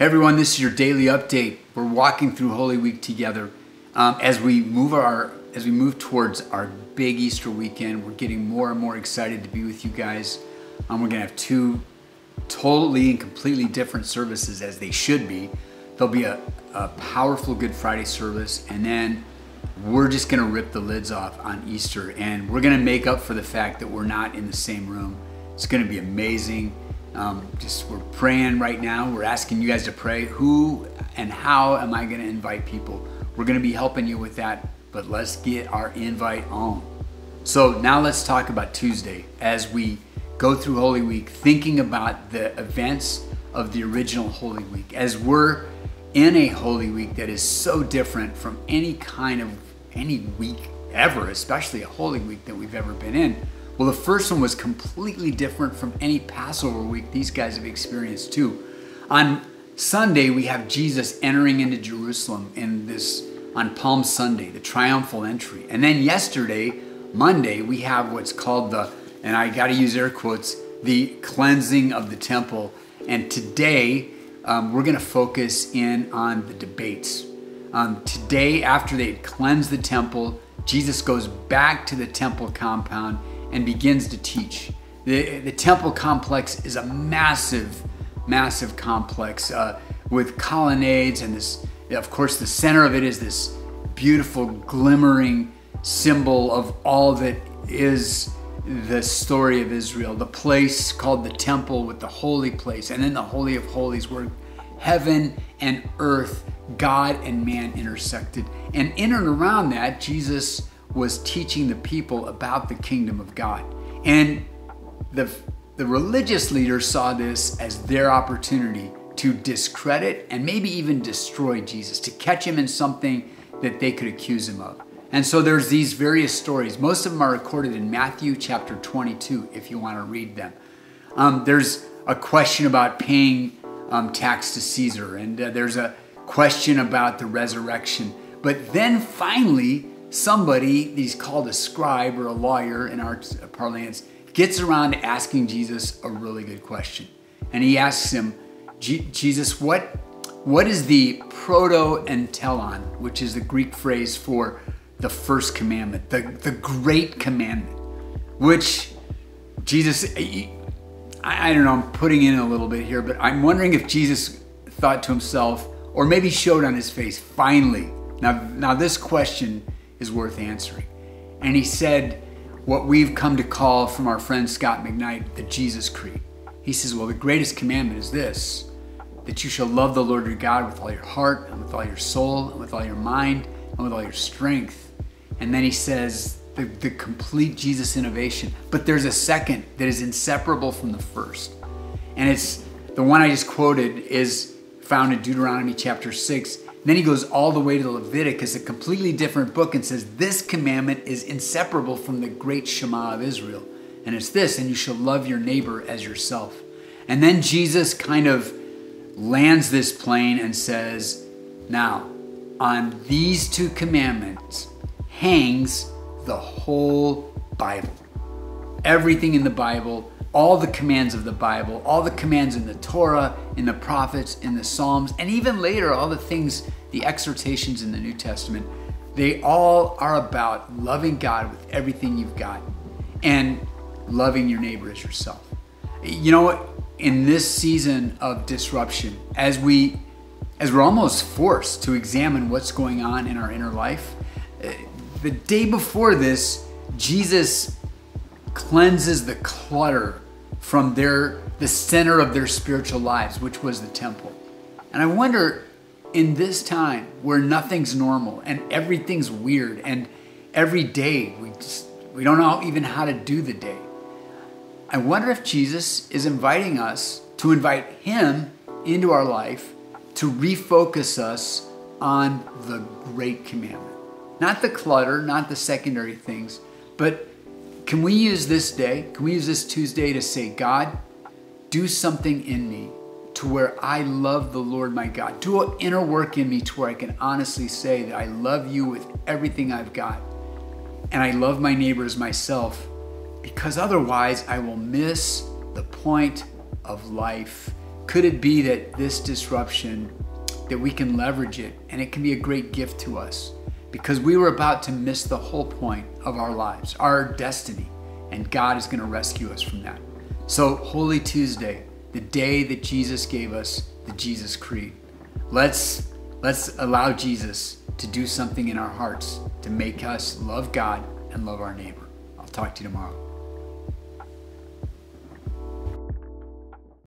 Hey everyone, this is your daily update. We're walking through Holy Week together. As we move towards our big Easter weekend, we're getting more and more excited to be with you guys. We're gonna have two totally and completely different services, as they should be. There'll be a powerful Good Friday service, and then we're just gonna rip the lids off on Easter, and we're gonna make up for the fact that we're not in the same room. It's gonna be amazing. We're praying right now. We're asking you guys to pray. Who and how am I going to invite people? We're going to be helping you with that, but let's get our invite on. So now let's talk about Tuesday as we go through Holy Week, thinking about the events of the original Holy Week, as we're in a Holy Week that is so different from any week ever, especially a Holy Week that we've ever been in. Well, the first one was completely different from any Passover week these guys have experienced too. On Sunday, we have Jesus entering into Jerusalem on Palm Sunday, the triumphal entry. And then yesterday, Monday, we have what's called and I gotta use air quotes, the cleansing of the temple. And today, we're gonna focus in on the debates. Today, after they had cleansed the temple, Jesus goes back to the temple compound and begins to teach. The temple complex is a massive complex with colonnades, and this, of course, the center of it is this beautiful, glimmering symbol of all that is the story of Israel. The place called the temple with the holy place, and then the Holy of Holies, where heaven and earth, God and man intersected. And in and around that, Jesus was teaching the people about the kingdom of God. And the religious leaders saw this as their opportunity to discredit and maybe even destroy Jesus, to catch him in something that they could accuse him of. And so there's these various stories. Most of them are recorded in Matthew chapter 22, if you want to read them. There's a question about paying tax to Caesar, and there's a question about the resurrection. But then finally, somebody, he's called a scribe or a lawyer in our parlance, gets around to asking Jesus a really good question. And he asks him, Jesus, what is the proto-entelon, which is the Greek phrase for the first commandment, the great commandment, which Jesus, I don't know, I'm putting in a little bit here, but I'm wondering if Jesus thought to himself, or maybe showed on his face, finally. Now this question is worth answering. And he said what we've come to call from our friend Scott McKnight the Jesus Creed. He says, well, the greatest commandment is this, that you shall love the Lord your God with all your heart and with all your soul and with all your mind and with all your strength. And then he says the complete Jesus innovation. But there's a second that is inseparable from the first. And it's the one I just quoted is found in Deuteronomy chapter 6. Then he goes all the way to Leviticus, a completely different book, and says this commandment is inseparable from the great Shema of Israel. And it's this, and you shall love your neighbor as yourself. And then Jesus kind of lands this plane and says, now, on these two commandments hangs the whole Bible. Everything in the Bible, all the commands of the Bible, all the commands in the Torah, in the prophets, in the Psalms, and even later, all the things, the exhortations in the New Testament, they all are about loving God with everything you've got and loving your neighbor as yourself. You know, in this season of disruption, as we're almost forced to examine what's going on in our inner life, the day before this, Jesus cleanses the clutter from the center of their spiritual lives, which was the temple. And I wonder, in this time where nothing's normal and everything's weird and every day we don't know even how to do the day, I wonder if Jesus is inviting us to invite him into our life to refocus us on the great commandment. Not the clutter, not the secondary things, but can we use this day, can we use this Tuesday to say, God, do something in me to where I love the Lord my God. Do an inner work in me to where I can honestly say that I love you with everything I've got. And I love my neighbor as myself, because otherwise I will miss the point of life Could it be that this disruption, that we can leverage it and it can be a great gift to us? Because we were about to miss the whole point of our lives, our destiny, and God is going to rescue us from that. So Holy Tuesday, the day that Jesus gave us the Jesus Creed, let's allow Jesus to do something in our hearts to make us love God and love our neighbor. I'll talk to you tomorrow.